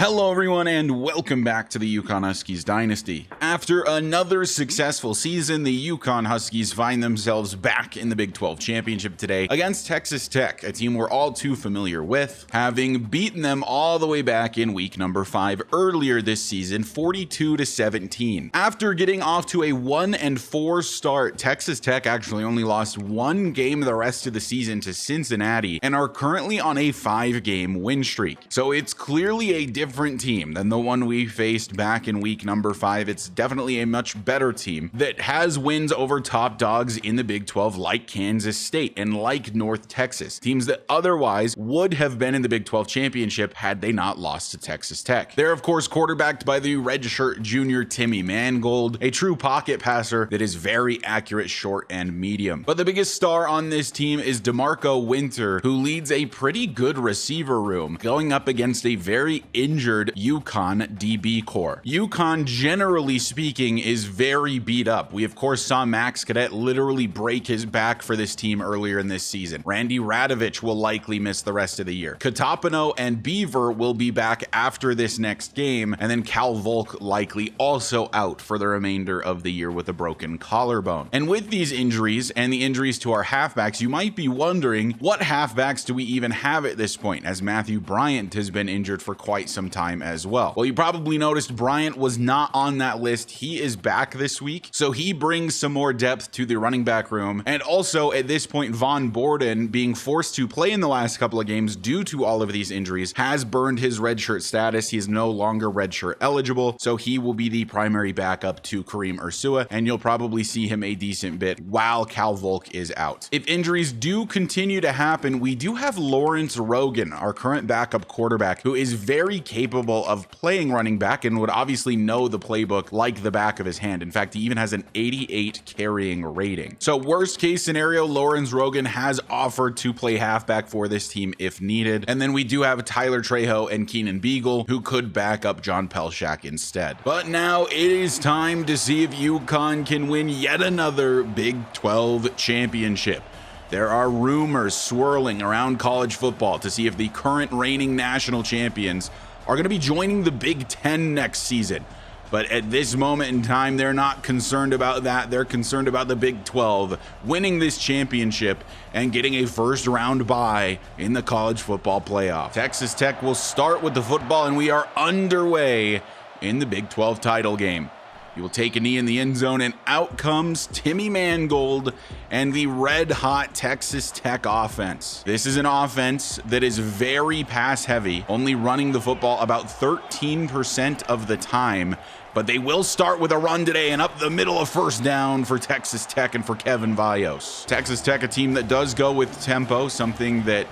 Hello everyone and welcome back to the UConn Huskies Dynasty. After another successful season, the UConn Huskies find themselves back in the Big 12 Championship today against Texas Tech, a team we're all too familiar with, having beaten them all the way back in week number 5 earlier this season, 42-17. After getting off to a 1-4 start, Texas Tech actually only lost one game the rest of the season to Cincinnati and are currently on a 5-game win streak. So it's clearly a different team than the one we faced back in week number 5. It's definitely a much better team that has wins over top dogs in the Big 12 like Kansas State and like North Texas, teams that otherwise would have been in the Big 12 championship had they not lost to Texas Tech. They're of course quarterbacked by the redshirt junior Timmy Mangold, a true pocket passer that is very accurate short and medium. But the biggest star on this team is DeMarco Winter, who leads a pretty good receiver room going up against a very injured UConn DB core. UConn, generally speaking, is very beat up. We of course saw Max Cadet literally break his back for this team earlier in this season. Randy Radovich will likely miss the rest of the year. Katapano and Beaver will be back after this next game, and then Cal Volk likely also out for the remainder of the year with a broken collarbone. And with these injuries and the injuries to our halfbacks, you might be wondering, what halfbacks do we even have at this point, as Matthew Bryant has been injured for quite some time as well. Well, you probably noticed Bryant was not on that list. He is back this week, so he brings some more depth to the running back room. And also at this point, Von Borden, being forced to play in the last couple of games due to all of these injuries, has burned his redshirt status. He is no longer redshirt eligible, so he will be the primary backup to Kareem Ursua, and you'll probably see him a decent bit while Cal Volk is out. If injuries do continue to happen, we do have Lawrence Rogan, our current backup quarterback, who is very capable of playing running back and would obviously know the playbook like the back of his hand. In fact, he even has an 88 carrying rating. So worst case scenario, Lawrence Rogan has offered to play halfback for this team if needed. And then we do have Tyler Trejo and Keenan Beagle, who could back up John Pelshak instead. But now it is time to see if UConn can win yet another Big 12 championship. There are rumors swirling around college football to see if the current reigning national champions are going to be joining the Big 10 next season. But at this moment in time, they're not concerned about that. They're concerned about the Big 12 winning this championship and getting a first round bye in the college football playoff. Texas Tech will start with the football, and we are underway in the Big 12 title game. He will take a knee in the end zone, and out comes Timmy Mangold and the red-hot Texas Tech offense. This is an offense that is very pass-heavy, only running the football about 13% of the time, but they will start with a run today, and up the middle of first down for Texas Tech and for Kevin Vios. Texas Tech, a team that does go with tempo, something that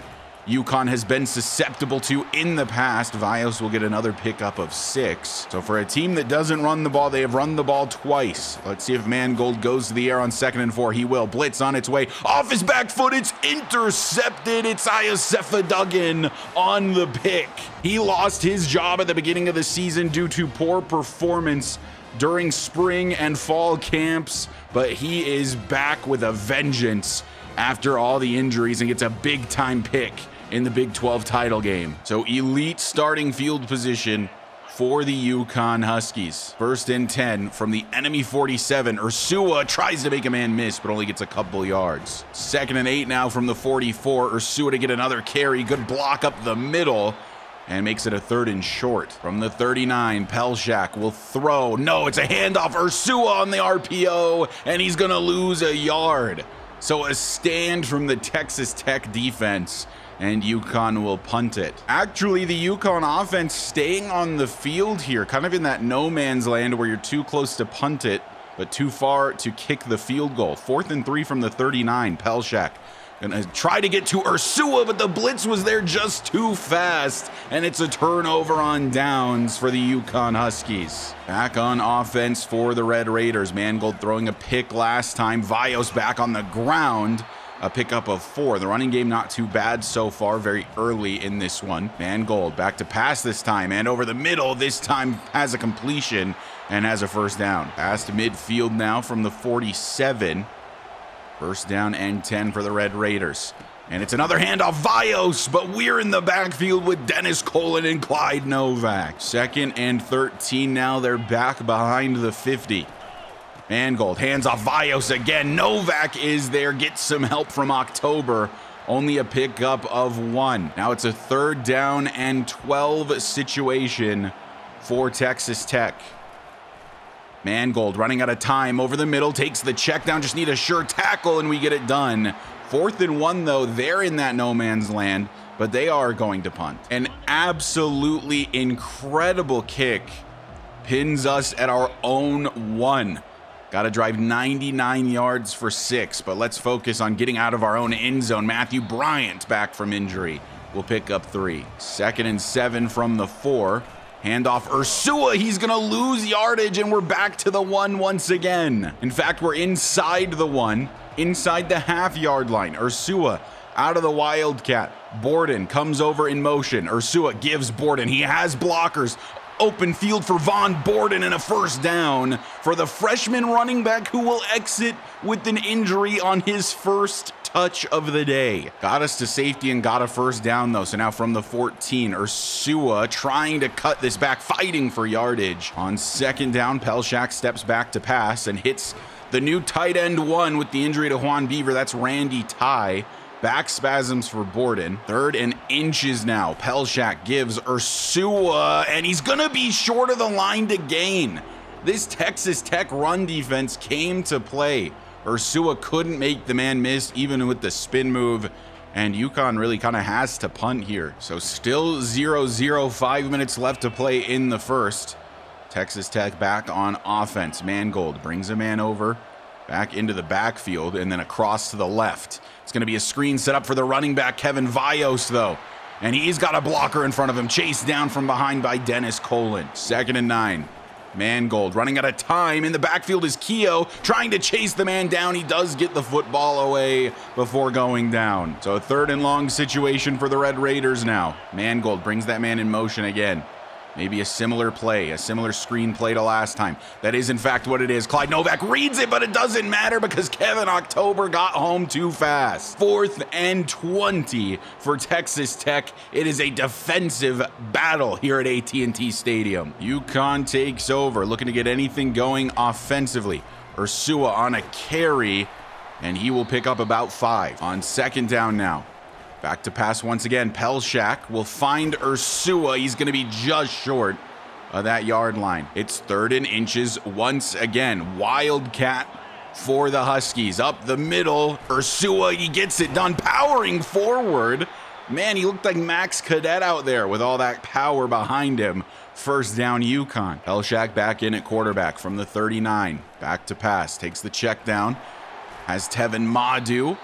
UConn has been susceptible to in the past. Vios will get another pickup of 6. So for a team that doesn't run the ball, they have run the ball twice. Let's see if Mangold goes to the air on 2nd and 4. He will. Blitz on its way. Off his back foot. It's intercepted. It's Iosefa Duggan on the pick. He lost his job at the beginning of the season due to poor performance during spring and fall camps, but he is back with a vengeance after all the injuries and gets a big-time pick in the Big 12 title game. So elite starting field position for the UConn Huskies. 1st and 10 from the enemy 47. Ursua tries to make a man miss, but only gets a couple yards. 2nd and 8 now from the 44. Ursua to get another carry. Good block up the middle, and makes it a 3rd and short. From the 39, Pelshak will throw. No, it's a handoff. Ursua on the RPO, and he's gonna lose a yard. So a stand from the Texas Tech defense, and UConn will punt it. Actually, the UConn offense staying on the field here, kind of in that no man's land where you're too close to punt it, but too far to kick the field goal. 4th and 3 from the 39, Pelshak gonna try to get to Ursua, but the blitz was there just too fast, and it's a turnover on downs for the UConn Huskies. Back on offense for the Red Raiders. Mangold throwing a pick last time. Vios back on the ground. A pickup of 4. The running game not too bad so far, very early in this one. Mangold back to pass this time, and over the middle this time has a completion and has a first down. Past midfield now from the 47. First down and 10 for the Red Raiders. And it's another handoff, Vios, but we're in the backfield with Dennis Colin and Clyde Novak. 2nd and 13 now. They're back behind the 50. Mangold hands off Vios again. Novak is there, gets some help from October. Only a pickup of 1. Now it's a 3rd down and 12 situation for Texas Tech. Mangold running out of time over the middle, takes the check down, just need a sure tackle and we get it done. 4th and 1 though, they're in that no man's land, but they are going to punt. An absolutely incredible kick pins us at our own 1. Got to drive 99 yards for 6, but let's focus on getting out of our own end zone. Matthew Bryant back from injury will pick up 3. 2nd and 7 from the 4. Handoff Ursua, he's gonna lose yardage and we're back to the 1 once again. In fact, we're inside the 1, inside the half-yard line. Ursua out of the Wildcat. Borden comes over in motion. Ursua gives Borden, he has blockers. Open field for Von Borden and a 1st down for the freshman running back who will exit with an injury on his 1st touch of the day. Got us to safety and got a 1st down though. So now from the 14, Ursua trying to cut this back, fighting for yardage. On 2nd down, Pelshak steps back to pass and hits the new tight end 1 with the injury to Juan Beaver. That's Randy Ty. Back spasms for Borden. 3rd and inches now. Pelshak gives Ursua, and he's gonna be short of the line to gain. This Texas Tech run defense came to play. Ursua couldn't make the man miss even with the spin move, and UConn really kind of has to punt here. So still 0-0, 5 minutes left to play in the 1st. Texas Tech back on offense. Mangold brings a man over, back into the backfield, and then across to the left. It's going to be a screen set up for the running back, Kevin Vios, though. And he's got a blocker in front of him, chased down from behind by Dennis Colin. 2nd and 9. Mangold running out of time. In the backfield is Keogh trying to chase the man down. He does get the football away before going down. So a 3rd and long situation for the Red Raiders now. Mangold brings that man in motion again. Maybe a similar play, a similar screen play to last time. That is, in fact, what it is. Clyde Novak reads it, but it doesn't matter because Kevin October got home too fast. 4th and 20 for Texas Tech. It is a defensive battle here at AT&T Stadium. UConn takes over, looking to get anything going offensively. Ursua on a carry, and he will pick up about 5. On 2nd down now. Back to pass once again. Pelshak will find Ursua. He's going to be just short of that yard line. It's 3rd and inches once again. Wildcat for the Huskies. Up the middle. Ursua, he gets it done. Powering forward. Man, he looked like Max Cadet out there with all that power behind him. 1st down UConn. Pelshak back in at quarterback from the 39. Back to pass. Takes the check down. Has Tevin Madu.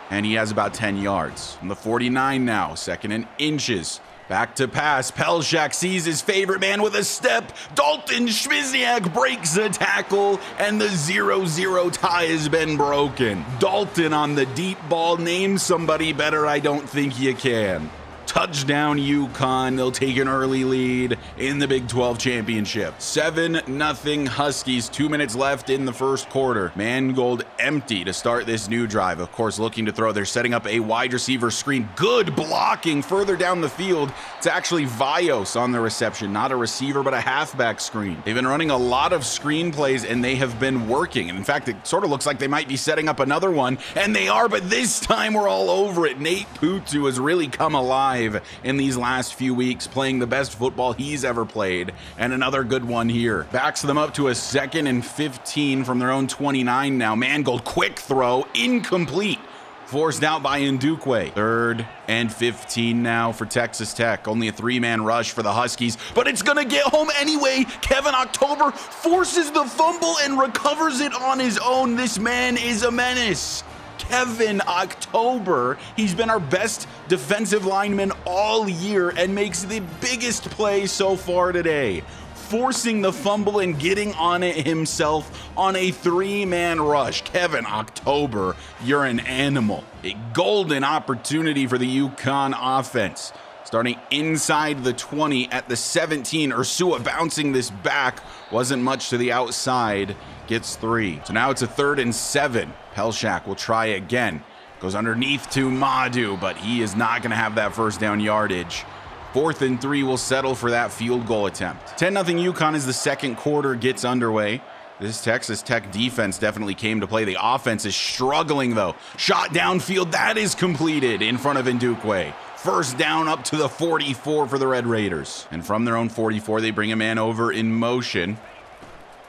And he has about 10 yards. On the 49 now, 2nd and inches. Back to pass. Pelshak sees his favorite man with a step. Dalton Schmizniak breaks the tackle, and the 0-0 tie has been broken. Dalton on the deep ball. Name somebody better. I don't think you can. Touchdown UConn. They'll take an early lead in the Big 12 championship. 7-0 Huskies. 2 minutes left in the 1st quarter. Mangold empty to start this new drive. Of course, looking to throw. They're setting up a wide receiver screen. Good blocking further down the field. It's actually Vios on the reception. Not a receiver, but a halfback screen. They've been running a lot of screen plays, and they have been working. And in fact, it sort of looks like they might be setting up another one. And they are, but this time we're all over it. Nate Putu has really come alive in these last few weeks, playing the best football he's ever played, and another good one here. Backs them up to a 2nd and 15 from their own 29 now. Mangold, quick throw, incomplete. Forced out by Ndukwe. 3rd and 15 now for Texas Tech. Only a 3-man rush for the Huskies, but it's gonna get home anyway. Kevin October forces the fumble and recovers it on his own. This man is a menace. Kevin October, he's been our best defensive lineman all year and makes the biggest play so far today, forcing the fumble and getting on it himself on a 3-man rush. Kevin October, you're an animal. A golden opportunity for the UConn offense. Starting inside the 20 at the 17. Ursua bouncing this back. Wasn't much to the outside. Gets 3. So now it's a 3rd and 7. Pelshak will try again. Goes underneath to Madu, but he is not going to have that first down yardage. 4th and 3 will settle for that field goal attempt. 10-0 UConn as the second quarter gets underway. This Texas Tech defense definitely came to play. The offense is struggling, though. Shot downfield, that is completed in front of Ndukwe. First down up to the 44 for the Red Raiders. And from their own 44, they bring a man over in motion.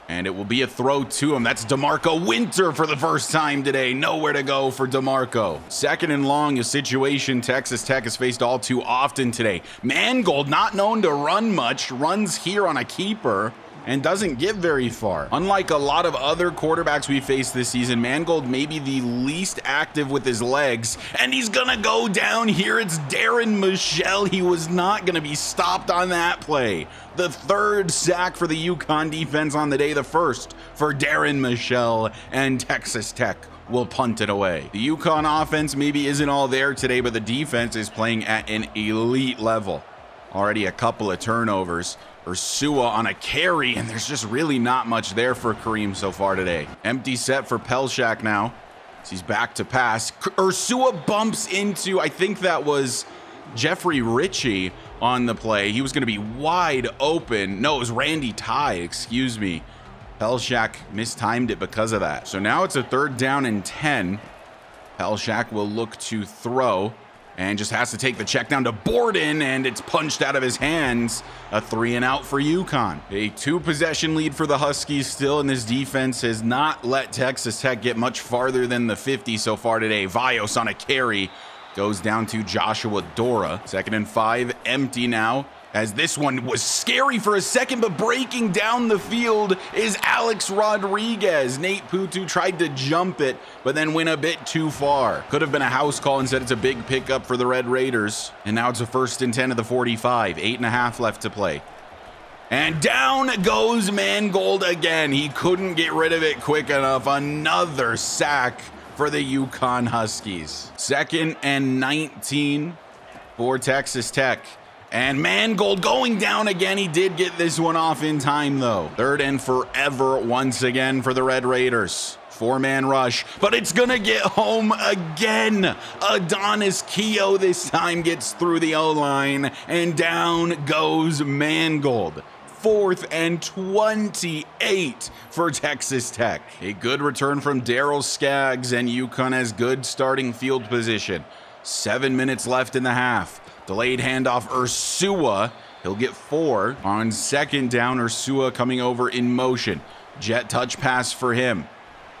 And it will be a throw to him. That's DeMarco Winter for the first time today. Nowhere to go for DeMarco. 2nd and long, a situation Texas Tech has faced all too often today. Mangold, not known to run much, runs here on a keeper and doesn't get very far. Unlike a lot of other quarterbacks we faced this season, Mangold may be the least active with his legs, and he's gonna go down here. It's Darren Michelle. He was not gonna be stopped on that play. The 3rd sack for the UConn defense on the day, the 1st for Darren Michelle, and Texas Tech will punt it away. The UConn offense maybe isn't all there today, but the defense is playing at an elite level. Already a couple of turnovers. Ursua on a carry, and there's just really not much there for Kareem so far today. Empty set for Pelshak now. He's back to pass. Ursua bumps into, I think that was Jeffrey Ritchie on the play. He was going to be wide open. No, it was Randy Ty, excuse me. Pelshak mistimed it because of that. So now it's a 3rd down and 10. Pelshak will look to throw and just has to take the check down to Borden, and it's punched out of his hands. A 3 and out for UConn. A 2-possession lead for the Huskies still, and this defense has not let Texas Tech get much farther than the 50 so far today. Vios on a carry goes down to Joshua Dora. 2nd and 5, empty now, as this one was scary for a second, but breaking down the field is Alex Rodriguez. Nate Putu tried to jump it, but then went a bit too far. Could have been a house call. Instead, it's a big pickup for the Red Raiders. And now it's a 1st and 10 of the 45. 8.5 left to play. And down goes Mangold again. He couldn't get rid of it quick enough. Another sack for the UConn Huskies. 2nd and 19 for Texas Tech. And Mangold going down again. He did get this one off in time, though. 3rd and forever once again for the Red Raiders. 4-man rush, but it's gonna get home again. Adonis Keogh this time gets through the O-line, and down goes Mangold. 4th and 28 for Texas Tech. A good return from Daryl Skaggs, and UConn has good starting field position. 7 minutes left in the half. Delayed handoff, Ursua. He'll get 4 on 2nd down. Ursua coming over in motion. Jet touch pass for him.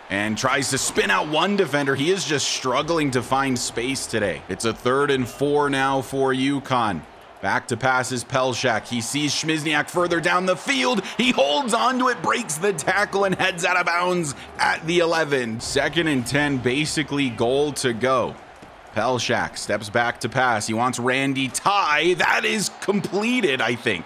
And tries to spin out one defender. He is just struggling to find space today. It's a 3rd and 4 now for UConn. Back to pass is Pelshak. He sees Schmizniak further down the field. He holds onto it, breaks the tackle, and heads out of bounds at the 11. 2nd and 10, basically goal to go. Pelshak steps back to pass. He wants Randy Ty. That is completed, I think.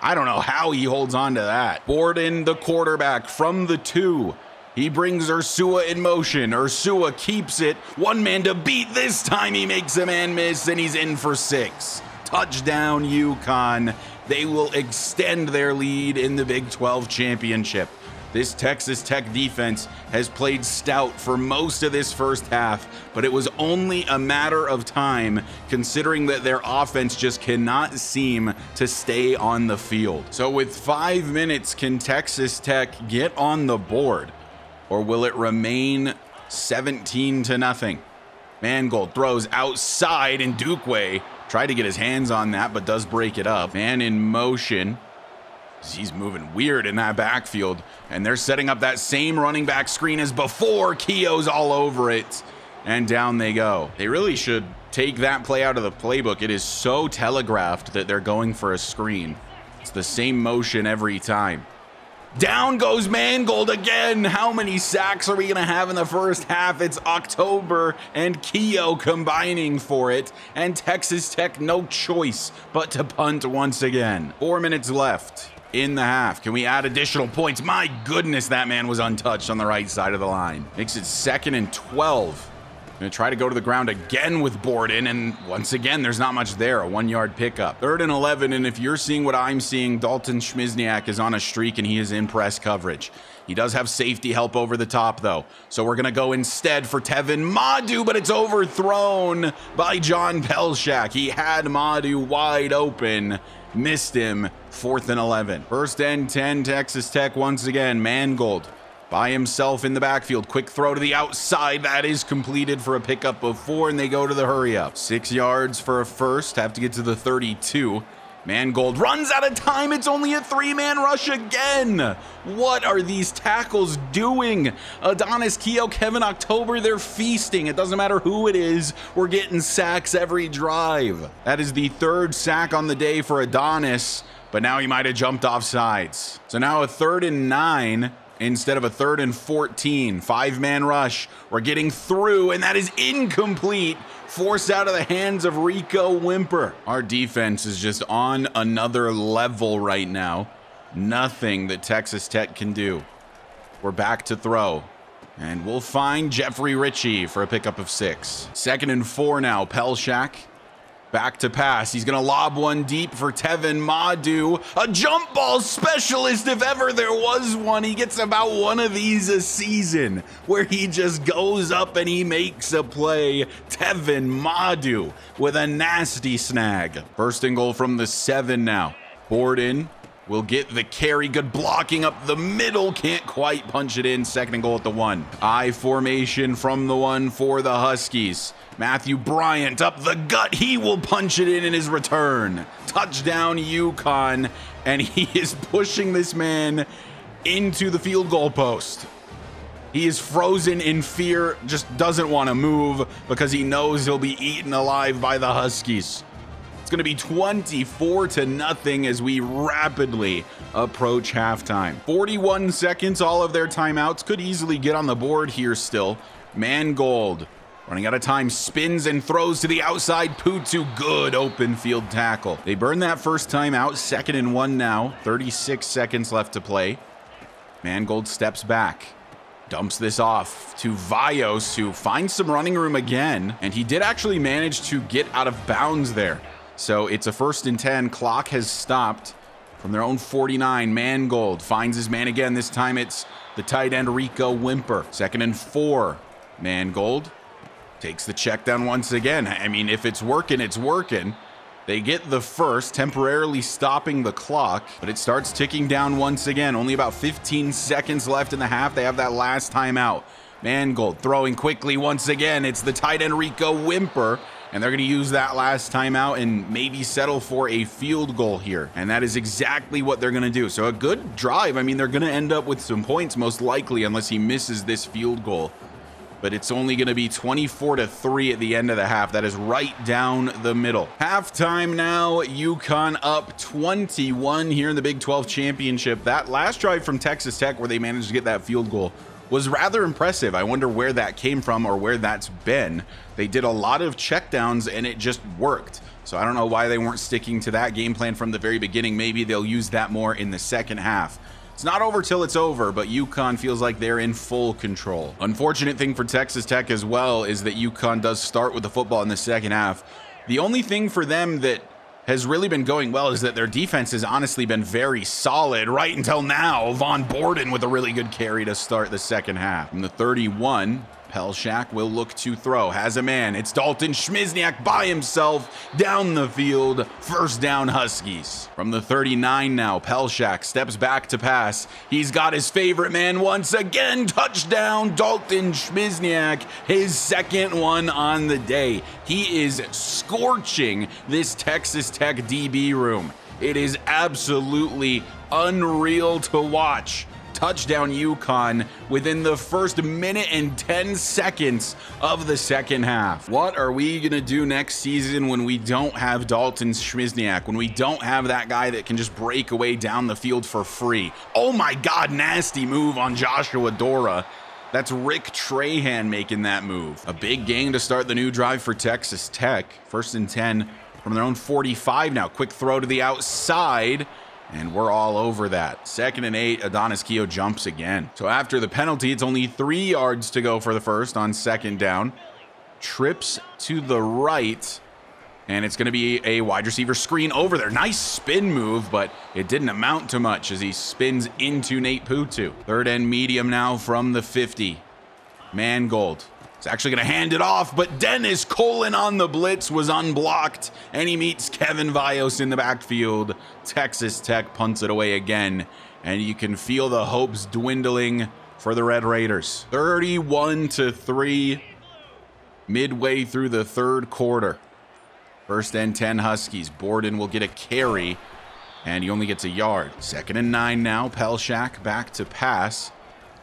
I don't know how he holds on to that. Borden, the quarterback, from the 2. He brings Ursua in motion. Ursua keeps it. One man to beat. This time he makes a man miss, and he's in for 6. Touchdown, UConn. They will extend their lead in the Big 12 championship. This Texas Tech defense has played stout for most of this first half, but it was only a matter of time considering that their offense just cannot seem to stay on the field. So with 5 minutes, can Texas Tech get on the board, or will it remain 17-0? Mangold throws outside, and Ndukwe tried to get his hands on that, but does break it up. Man in motion. He's moving weird in that backfield, and they're setting up that same running back screen as before. Keogh's all over it, and down they go. They really should take that play out of the playbook. It is so telegraphed that they're going for a screen. It's the same motion every time. Down goes Mangold again. How many sacks are we going to have in the first half? It's October and Keogh combining for it, and Texas Tech no choice but to punt once again. 4 minutes left in the half. Can we add additional points? My goodness, that man was untouched on the right side of the line. Makes it 2nd and 12 Gonna try to go to the ground again with Borden, and once again, there's not much there. A 1-yard pickup. 3rd and 11, and if you're seeing what I'm seeing, Dalton Schmizniak is on a streak, and he is in press coverage. He does have safety help over the top, though. So we're gonna go instead for Tevin Madu, but it's overthrown by John Pelshak. He had Madu wide open, missed him. 4th and 11. 1st and 10, Texas Tech once again. Mangold by himself in the backfield. Quick throw to the outside. That is completed for a pickup of 4, and they go to the hurry up. 6 yards for a first. Have to get to the 32. Mangold runs out of time. It's only a 3-man rush again. What are these tackles doing? Adonis Keough, Kevin October, they're feasting. It doesn't matter who it is. We're getting sacks every drive. That is the 3rd sack on the day for Adonis, but now he might have jumped off sides. So now a 3rd and 9. Instead of a 3rd and 14, 5-man rush. We're getting through, and that is incomplete. Forced out of the hands of Rico Whymper. Our defense is just on another level right now. Nothing that Texas Tech can do. We're back to throw. And we'll find Jeffrey Ritchie for a pickup of 6. 2nd and 4 now. Pelshak. Back to pass. He's going to lob one deep for Tevin Madu. A jump ball specialist if ever there was one. He gets about one of these a season where he just goes up and he makes a play. Tevin Madu with a nasty snag. 1st and goal from the 7 now. Borden will get the carry. Good blocking up the middle. Can't quite punch it in. 2nd and goal at the 1. I formation from the 1 for the Huskies. Matthew Bryant up the gut. He will punch it in his return. Touchdown UConn. And he is pushing this man into the field goal post. He is frozen in fear. Just doesn't want to move because he knows he'll be eaten alive by the Huskies. It's going to be 24-0 as we rapidly approach halftime. 41 seconds, all of their timeouts. Could easily get on the board here still. Mangold running out of time, spins and throws to the outside. Putu, good open field tackle. They burn that first timeout. 2nd and 1 now. 36 seconds left to play. Mangold steps back. Dumps this off to Vios, who finds some running room again. And he did actually manage to get out of bounds there. So it's a 1st and 10. Clock has stopped from their own 49. Mangold finds his man again. This time it's the tight end Rico Whymper. 2nd and 4. Mangold takes the check down once again. I mean, if it's working, it's working. They get the first, temporarily stopping the clock, but it starts ticking down once again. Only about 15 seconds left in the half. They have that last timeout. Mangold throwing quickly once again. It's the tight end Rico Whymper, and they're going to use that last timeout and maybe settle for a field goal here. And that is exactly what they're going to do. So a good drive. I mean, they're going to end up with some points most likely unless he misses this field goal. But it's only going to be 24-3 at the end of the half. That is right down the middle. Halftime now, UConn up 21 here in the Big 12 championship. That last drive from Texas Tech where they managed to get that field goal was rather impressive. I wonder where that came from or where that's been. They did a lot of checkdowns and it just worked. So I don't know why they weren't sticking to that game plan from the very beginning. Maybe they'll use that more in the second half. It's not over till it's over, but UConn feels like they're in full control. Unfortunate thing for Texas Tech as well is that UConn does start with the football in the second half. The only thing for them that has really been going well is that their defense has honestly been very solid right until now. Von Borden with a really good carry to start the second half. From the 31, Pelshak will look to throw. Has a man. It's Dalton Schmizniak by himself down the field. 1st down Huskies. From the 39 now, Pelshak steps back to pass. He's got his favorite man once again. Touchdown, Dalton Schmizniak. His 2nd one on the day. He is scorching this Texas Tech DB room. It is absolutely unreal to watch. Touchdown UConn within the first minute and 10 seconds of the second half. What are we going to do next season when we don't have Dalton Schmizniak, when we don't have that guy that can just break away down the field for free? Oh my God, nasty move on Joshua Dora. That's Rick Trahan making that move. A big gain to start the new drive for Texas Tech. 1st and 10 from their own 45 now. Quick throw to the outside. And we're all over that. 2nd and 8, Adonis Keough jumps again. So after the penalty, it's only 3 yards to go for the first on 2nd down. trips to the right, and it's going to be a wide receiver screen over there. Nice spin move, but it didn't amount to much as he spins into Nate Putu. Third and medium now from the 50. Mangold is actually going to hand it off, but Dennis Colin on the blitz was unblocked, and he meets Kevin Vios in the backfield. Texas Tech punts it away again, and you can feel the hopes dwindling for the Red Raiders. 31-3 midway through the third quarter. First and 10 Huskies. Borden will get a carry, and he only gets a yard. 2nd and 9 now. Pelshak back to pass.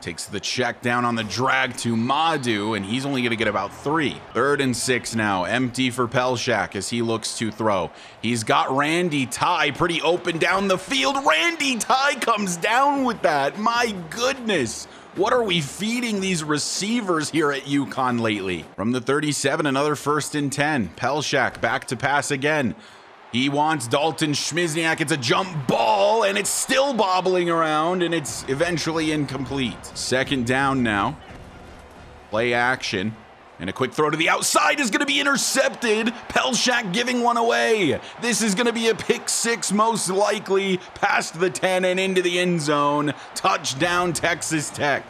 Takes the check down on the drag to Madu, and he's only going to get about 3. 3rd and 6 now. Empty for Pelshak as he looks to throw. He's got Randy Ty pretty open down the field. Randy Ty comes down with that. My goodness. What are we feeding these receivers here at UConn lately? From the 37, another 1st and 10. Pelshak back to pass again. He wants Dalton Schmizniak. It's a jump ball, and it's still bobbling around, and it's eventually incomplete. 2nd down now. Play action. And a quick throw to the outside is going to be intercepted. Pelshak giving one away. This is going to be a pick 6, most likely, past the 10 and into the end zone. Touchdown, Texas Tech.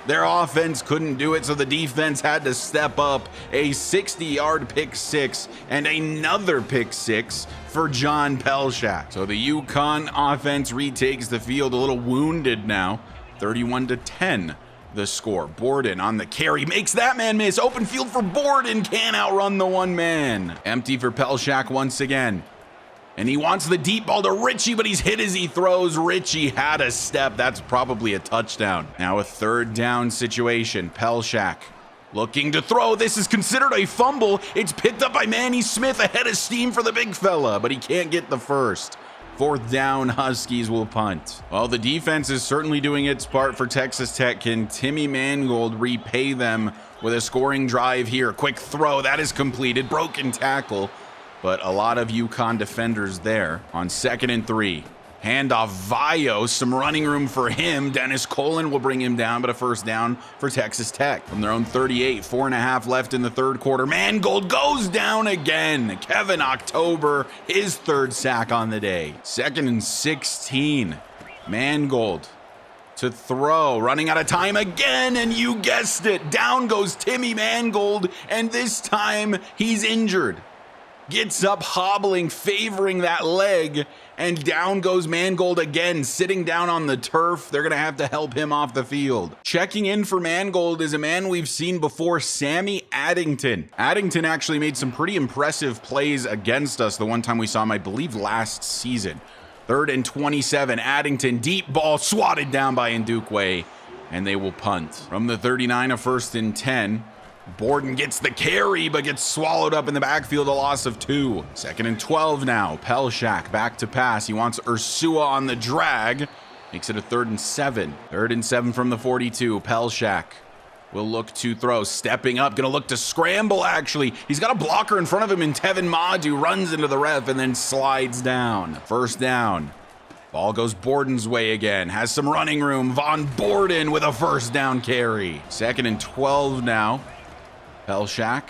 Their offense couldn't do it, so the defense had to step up. A 60-yard pick 6 and another pick 6 for John Pelshak. So the UConn offense retakes the field a little wounded now. 31-10. The score. Borden on the carry makes that man miss. Open field for Borden. Can't outrun the one man. Empty for Pelshak once again. And he wants the deep ball to Ritchie, but he's hit as he throws. Ritchie had a step. That's probably a touchdown. Now a 3rd down situation. Pelshak looking to throw. This is considered a fumble. It's picked up by Manny Smith ahead of steam for the big fella, but he can't get the first. 4th down, Huskies will punt. Well, the defense is certainly doing its part for Texas Tech. Can Timmy Mangold repay them with a scoring drive here? Quick throw, that is completed. Broken tackle, but a lot of UConn defenders there. On 2nd and 3. Handoff Vios, some running room for him. Dennis Colin will bring him down, but a 1st down for Texas Tech. From their own 38, 4.5 left in the third quarter. Mangold goes down again. Kevin October, his 3rd sack on the day. 2nd and 16. Mangold to throw, running out of time again, and you guessed it. Down goes Timmy Mangold, and this time he's injured. Gets up hobbling, favoring that leg, and down goes Mangold again, sitting down on the turf. They're going to have to help him off the field. Checking in for Mangold is a man we've seen before, Sammy Addington. Addington actually made some pretty impressive plays against us the one time we saw him, I believe, last season. 3rd and 27, Addington, deep ball swatted down by Ndukwe, and they will punt. From the 39, a 1st and 10. Borden gets the carry, but gets swallowed up in the backfield, a loss of 2. 2nd and 12 now. Pelshak back to pass. He wants Ursua on the drag. Makes it a 3rd and 7. 3rd and 7 from the 42. Pelshak will look to throw. Stepping up. Going to look to scramble, actually. He's got a blocker in front of him, and Tevin Madu runs into the ref and then slides down. 1st down. Ball goes Borden's way again. Has some running room. Von Borden with a 1st down carry. 2nd and 12 now. Pelshak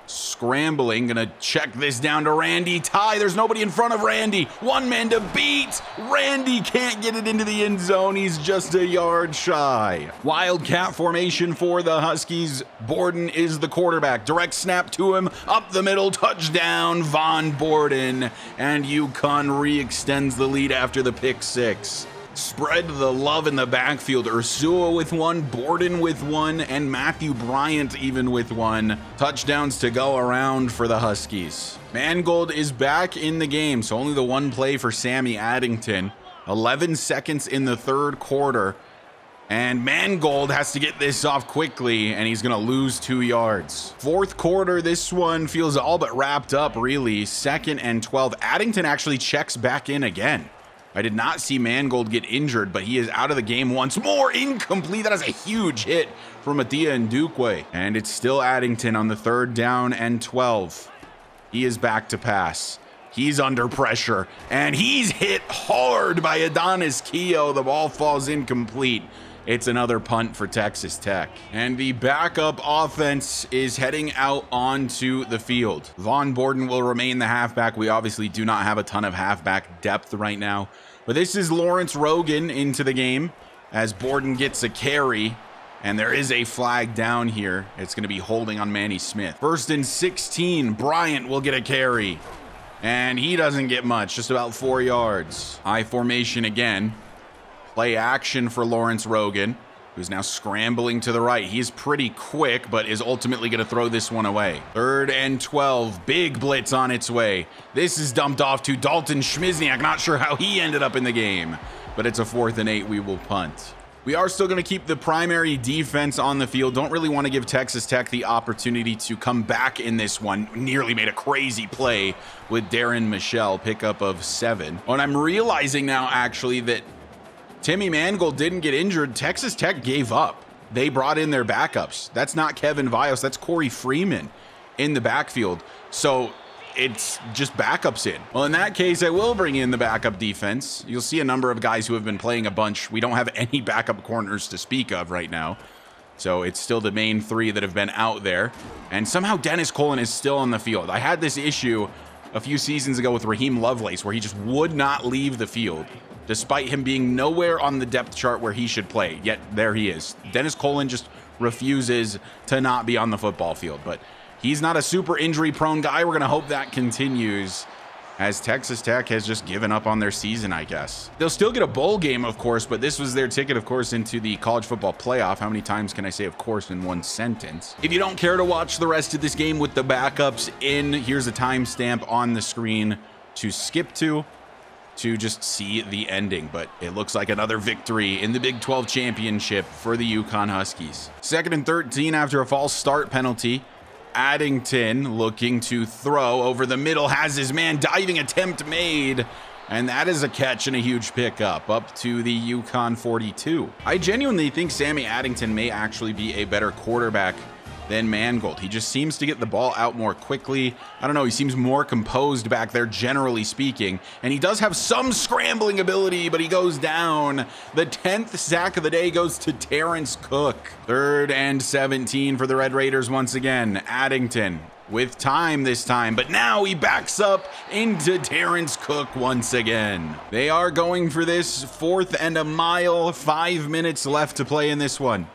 scrambling, gonna check this down to Randy Ty. There's nobody in front of Randy. One man to beat. Randy can't get it into the end zone. He's just a yard shy. Wildcat formation for the Huskies. Borden is the quarterback. Direct snap to him. Up the middle. Touchdown, Von Borden. And UConn re-extends the lead after the pick 6. Spread the love in the backfield. Ursua with 1, Borden with 1, and Matthew Bryant even with 1. Touchdowns to go around for the Huskies. Mangold is back in the game, so only the 1 play for Sammy Addington. 11 seconds in the third quarter, and Mangold has to get this off quickly, and he's going to lose 2 yards. Fourth quarter, this one feels all but wrapped up, really. 2nd and 12. Addington actually checks back in again. I did not see Mangold get injured, but he is out of the game once more. Incomplete. That is a huge hit from Atia Ndukwe. And it's still Addington on the 3rd down and 12. He is back to pass. He's under pressure, and he's hit hard by Adonis Keogh. The ball falls incomplete. It's another punt for Texas Tech. And the backup offense is heading out onto the field. Von Borden will remain the halfback. We obviously do not have a ton of halfback depth right now. But this is Lawrence Rogan into the game as Borden gets a carry. And there is a flag down here. It's going to be holding on Manny Smith. 1st and 16. Bryant will get a carry. And he doesn't get much, just about 4 yards. High formation again. Play action for Lawrence Rogan, who's now scrambling to the right. He's pretty quick, but is ultimately going to throw this one away. 3rd and 12. Big blitz on its way. This is dumped off to Dalton Schmizniak. Not sure how he ended up in the game, but it's a 4th and 8. We will punt. We are still going to keep the primary defense on the field. Don't really want to give Texas Tech the opportunity to come back in this one. Nearly made a crazy play with Darren Michelle, pickup of 7. And I'm realizing now, actually, that Timmy Mangold didn't get injured. Texas Tech gave up. They brought in their backups. That's not Kevin Vios. That's Corey Freeman in the backfield. So it's just backups in. Well, in that case, I will bring in the backup defense. You'll see a number of guys who have been playing a bunch. We don't have any backup corners to speak of right now. So it's still the main 3 that have been out there. And somehow Dennis Colin is still on the field. I had this issue a few seasons ago with Raheem Lovelace where he just would not leave the field, despite him being nowhere on the depth chart where he should play. Yet there he is. Dennis Colin just refuses to not be on the football field. But he's not a super injury-prone guy. We're going to hope that continues as Texas Tech has just given up on their season, I guess. They'll still get a bowl game, of course, but this was their ticket, of course, into the college football playoff. How many times can I say, of course, in one sentence? If you don't care to watch the rest of this game with the backups in, here's a timestamp on the screen to skip to just see the ending. But it looks like another victory in the Big 12 championship for the UConn Huskies. 2nd and 13 after a false start penalty. Addington looking to throw over the middle, has his man, diving attempt made, and that is a catch and a huge pickup up to the UConn 42. I genuinely think Sammy Addington may actually be a better quarterback than Mangold. He just seems to get the ball out more quickly. I don't know, he seems more composed back there, generally speaking. And he does have some scrambling ability, but he goes down. The 10th sack of the day goes to Terrence Cook. 3rd and 17 for the Red Raiders once again. Addington with time this time, but now he backs up into Terrence Cook once again. They are going for this 4th and a mile. 5 minutes left to play in this one.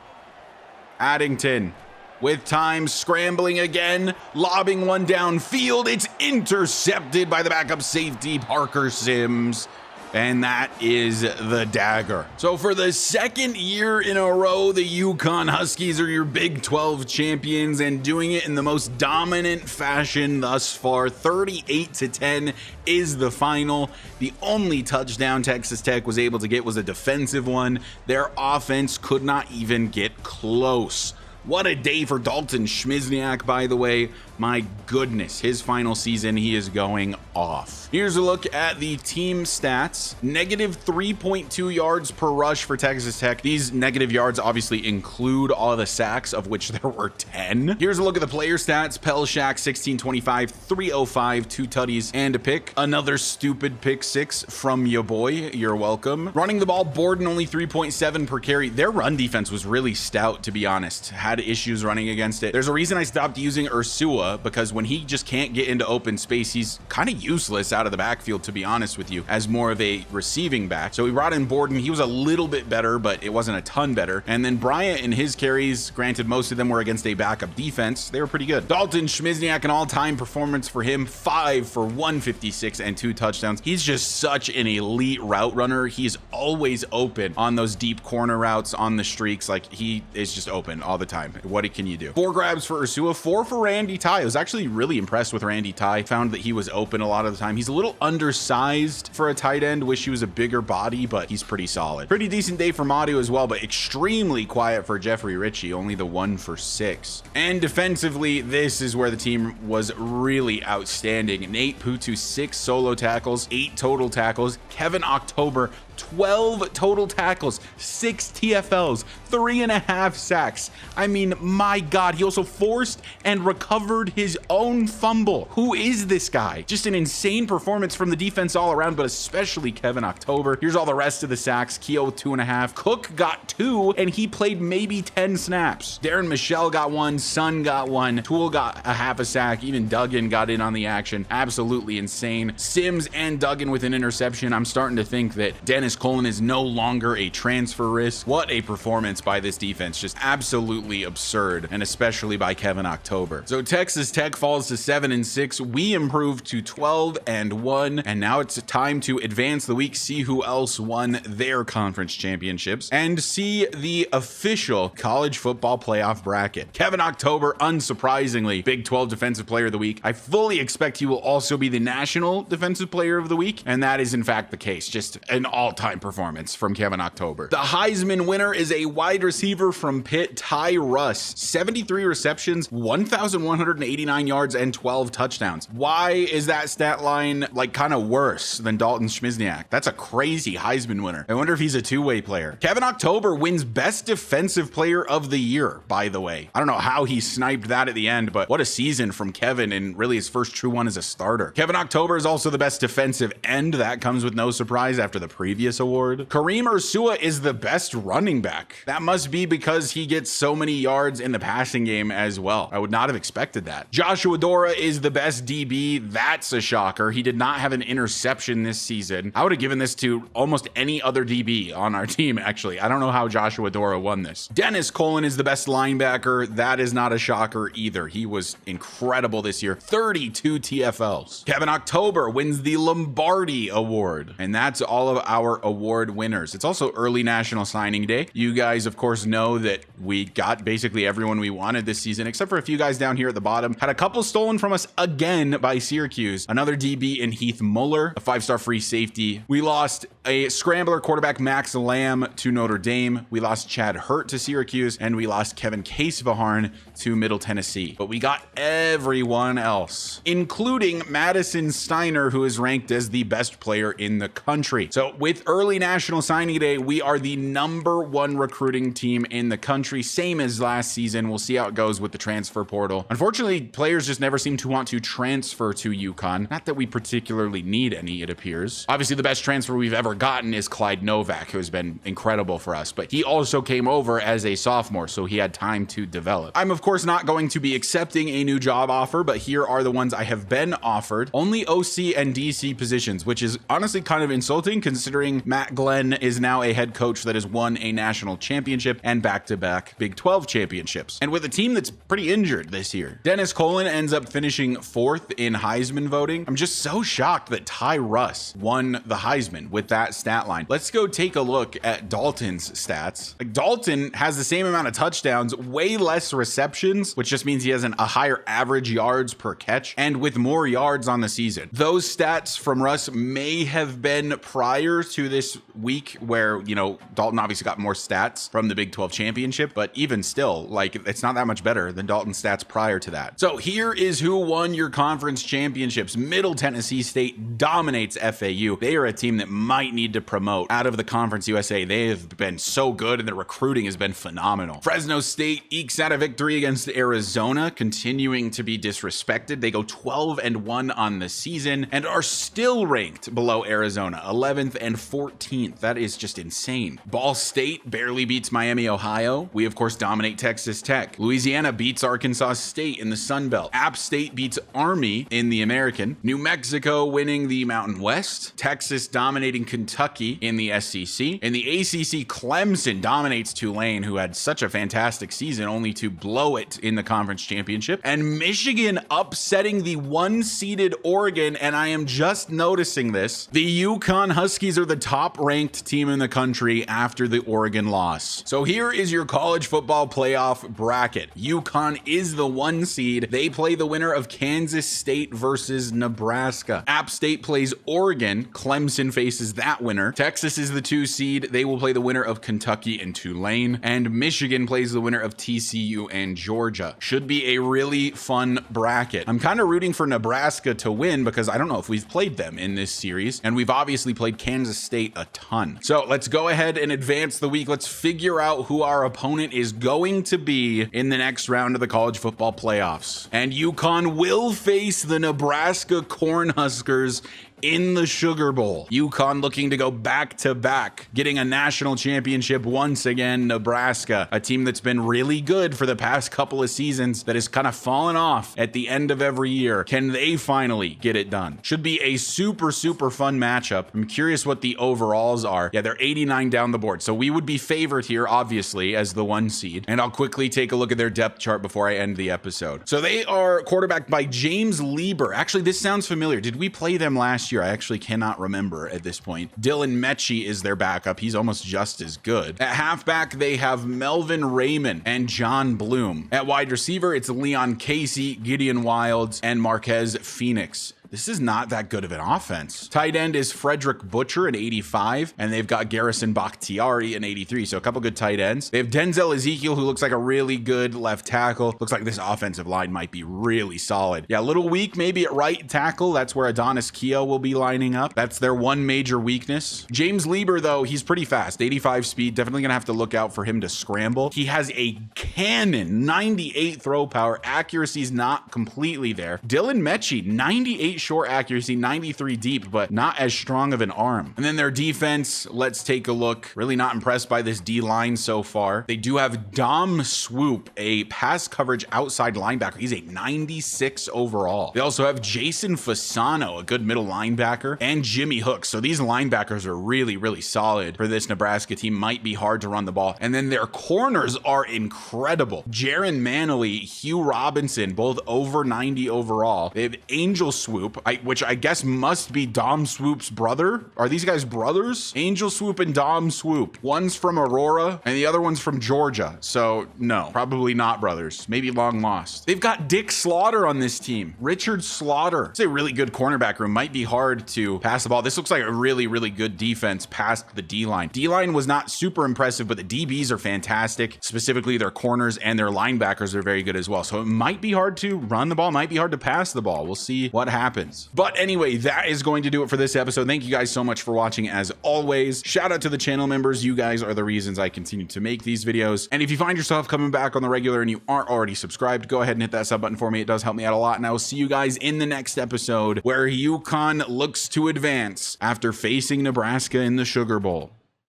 Addington with time, scrambling again, lobbing one downfield. It's intercepted by the backup safety, Parker Sims. And that is the dagger. So for the 2nd year in a row, the UConn Huskies are your Big 12 champions and doing it in the most dominant fashion thus far. 38-10 is the final. The only touchdown Texas Tech was able to get was a defensive one. Their offense could not even get close. What a day for Dalton Schmizniak, by the way. My goodness, his final season, he is going off. Here's a look at the team stats. Negative 3.2 yards per rush for Texas Tech. These negative yards obviously include all the sacks, of which there were 10. Here's a look at the player stats. Pelshak, 1625, 305, 2 tutties, and a pick. Another stupid pick 6 from your boy. You're welcome. Running the ball, Borden only 3.7 per carry. Their run defense was really stout, to be honest. Had issues running against it. There's a reason I stopped using Ursua, because when he just can't get into open space, he's kind of useless out of the backfield, to be honest with you, as more of a receiving back. So we brought in Borden. He was a little bit better, but it wasn't a ton better. And then Bryant in his carries, granted most of them were against a backup defense, they were pretty good. Dalton Schmizniak, an all-time performance for him, 5 for 156 and 2 touchdowns. He's just such an elite route runner. He's always open on those deep corner routes, on the streaks. Like, he is just open all the time. What can you do? 4 grabs for Ursua, 4 for Randy Ty. I was actually really impressed with Randy Ty. Found that he was open a lot of the time. He's a little undersized for a tight end. Wish he was a bigger body, but he's pretty solid. Pretty decent day for Madu as well, but extremely quiet for Jeffrey Ritchie. Only the 1 for 6. And defensively, this is where the team was really outstanding. Nate Putu, 6 solo tackles, 8 total tackles. Kevin October, 12 total tackles, 6 TFLs, 3.5 sacks. I mean, my God, he also forced and recovered his own fumble. Who is this guy? Just an insane performance from the defense all around, but especially Kevin October. Here's all the rest of the sacks. Keo with 2.5. Cook got 2, and he played maybe 10 snaps. Darren Michelle got 1. Sun got 1. Toole got a half a sack. Even Duggan got in on the action. Absolutely insane. Sims and Duggan with an interception. I'm starting to think that Dennis Colin is no longer a transfer risk. What a performance by this defense. Just absolutely absurd, and especially by Kevin October. So Texas Tech falls to 7-6. We improved to 12-1, and now it's time to advance the week, see who else won their conference championships, and see the official college football playoff bracket. Kevin October, unsurprisingly, Big 12 Defensive Player of the Week. I fully expect he will also be the National Defensive Player of the Week, and that is in fact the case. Just an all-time performance from Kevin October. The Heisman winner is a wide receiver from Pitt, Ty Russ. 73 receptions, 1,189 yards, and 12 touchdowns. Why is that stat line like kind of worse than Dalton Schmizniak? That's a crazy Heisman winner. I wonder if he's a two-way player. Kevin October wins Best Defensive Player of the Year, by the way. I don't know how he sniped that at the end, but what a season from Kevin, and really his first true one as a starter. Kevin October is also the best defensive end. That comes with no surprise after the previous award. Kareem Ursua is the best running back. That must be because he gets so many yards in the passing game as well. I would not have expected that. Joshua Dora is the best DB. That's a shocker. He did not have an interception this season. I would have given this to almost any other DB on our team, actually. I don't know how Joshua Dora won this. Dennis Colin is the best linebacker. That is not a shocker either. He was incredible this year. 32 TFLs. Kevin October wins the Lombardi Award, and that's all of our award winners. It's also early National Signing Day. You guys, of course, know that we got basically everyone we wanted this season, except for a few guys down here at the bottom. Had a couple stolen from us again by Syracuse. Another DB in Heath Muller, a 5-star free safety. We lost a scrambler quarterback, Max Lamb, to Notre Dame. We lost Chad Hurt to Syracuse, and we lost Kevin Casevaharn to Middle Tennessee. But we got everyone else, including Madison Steiner, who is ranked as the best player in the country. So with early National Signing Day, we are the #1 recruiting team in the country, same as last season. We'll see how it goes with the transfer portal. Unfortunately, players just never seem to want to transfer to UConn. Not that we particularly need any, it appears. Obviously, the best transfer we've ever gotten is Clyde Novak, who has been incredible for us, but he also came over as a sophomore, so he had time to develop. I'm, of course, not going to be accepting a new job offer, but here are the ones I have been offered. Only OC and DC positions, which is honestly kind of insulting considering Matt Glenn is now a head coach that has won a national championship and back-to-back Big 12 championships, and with a team that's pretty injured this year. Dennis Colin ends up finishing 4th in Heisman voting. I'm just so shocked that Ty Russ won the Heisman with that stat line. Let's go take a look at Dalton's stats. Like, Dalton has the same amount of touchdowns, way less receptions, which just means he has a higher average yards per catch, and with more yards on the season. Those stats from Russ may have been prior to this week where, you know, Dalton obviously got more stats from the Big 12 championship, but even still, like, it's not that much better than Dalton's stats prior to that. So here is who won your conference championships. Middle Tennessee State dominates FAU. They are a team that might need to promote out of the Conference USA. They have been so good, and their recruiting has been phenomenal. Fresno State ekes out a victory against Arizona, continuing to be disrespected. They go 12-1 on the season and are still ranked below Arizona, 11th and 14th. That is just insane. Ball State barely beats Miami, Ohio. We, of course, dominate Texas Tech. Louisiana beats Arkansas State in the Sun Belt. App State beats Army in the American. New Mexico winning the Mountain West. Texas dominating Kentucky in the SEC. In the ACC, Clemson dominates Tulane, who had such a fantastic season, only to blow it in the conference championship. And Michigan upsetting the 1-seeded Oregon, and I am just noticing this. The UConn Huskies are the top-ranked team in the country after the Oregon loss. So here is your college football playoff bracket. UConn is the 1 seed. They play the winner of Kansas State versus Nebraska. App State plays Oregon. Clemson faces that winner. Texas is the 2 seed. They will play the winner of Kentucky and Tulane. And Michigan plays the winner of TCU and Georgia. Should be a really fun bracket. I'm kind of rooting for Nebraska to win because I don't know if we've played them in this series. And we've obviously played Kansas State a ton. So let's go ahead and advance the week. Let's figure out who our opponent is going to be in the next round of the college football playoffs. And UConn will face the Nebraska Cornhuskers in the Sugar Bowl. UConn looking to go back-to-back, getting a national championship once again. Nebraska, a team that's been really good for the past couple of seasons that has kind of fallen off at the end of every year. Can they finally get it done? Should be a super fun matchup. I'm curious what the overalls are. Yeah, they're 89 down the board, so we would be favored here, obviously, as the 1 seed. And I'll quickly take a look at their depth chart before I end the episode. So they are quarterbacked by James Lieber. Actually, this sounds familiar. Did we play them last year? I actually cannot remember at this point. Dylan Mechie is their backup. He's almost just as good. At halfback, they have Melvin Raymond and John Bloom. At wide receiver, it's Leon Casey, Gideon Wilds, and Marquez Phoenix. This is not that good of an offense. Tight end is Frederick Butcher at 85, and they've got Garrison Bakhtiari at 83, so a couple good tight ends. They have Denzel Ezekiel, who looks like a really good left tackle. Looks like this offensive line might be really solid. Yeah, a little weak maybe at right tackle. That's where Adonis Keogh will be lining up. That's their one major weakness. James Lieber, though, he's pretty fast. 85 speed. Definitely gonna have to look out for him to scramble. He has a cannon, 98 throw power. Accuracy's not completely there. Dylan Mechie, 98 short accuracy, 93 deep, but not as strong of an arm. And then their defense, let's take a look. Really not impressed by this D line so far. They do have Dom Swoop, a pass coverage outside linebacker. He's a 96 overall. They also have Jason Fasano, a good middle linebacker, and Jimmy Hooks. So these linebackers are really solid for this Nebraska team. Might be hard to run the ball. And then their corners are incredible. Jaron Manley, Hugh Robinson, both over 90 overall. They have Angel Swoop, which I guess must be Dom Swoop's brother. Are these guys brothers? Angel Swoop and Dom Swoop. One's from Aurora and the other one's from Georgia. So no, probably not brothers. Maybe long lost. They've got Dick Slaughter on this team. Richard Slaughter. It's a really good cornerback room. Might be hard to pass the ball. This looks like a really good defense past the D-line. D-line was not super impressive, but the DBs are fantastic. Specifically, their corners and their linebackers are very good as well. So it might be hard to run the ball, might be hard to pass the ball. We'll see what happens. But anyway, that is going to do it for this episode. Thank you guys so much for watching as always. Shout out to the channel members. You guys are the reasons I continue to make these videos. And if you find yourself coming back on the regular and you aren't already subscribed, go ahead and hit that sub button for me. It does help me out a lot. And I will see you guys in the next episode where UConn looks to advance after facing Nebraska in the Sugar Bowl.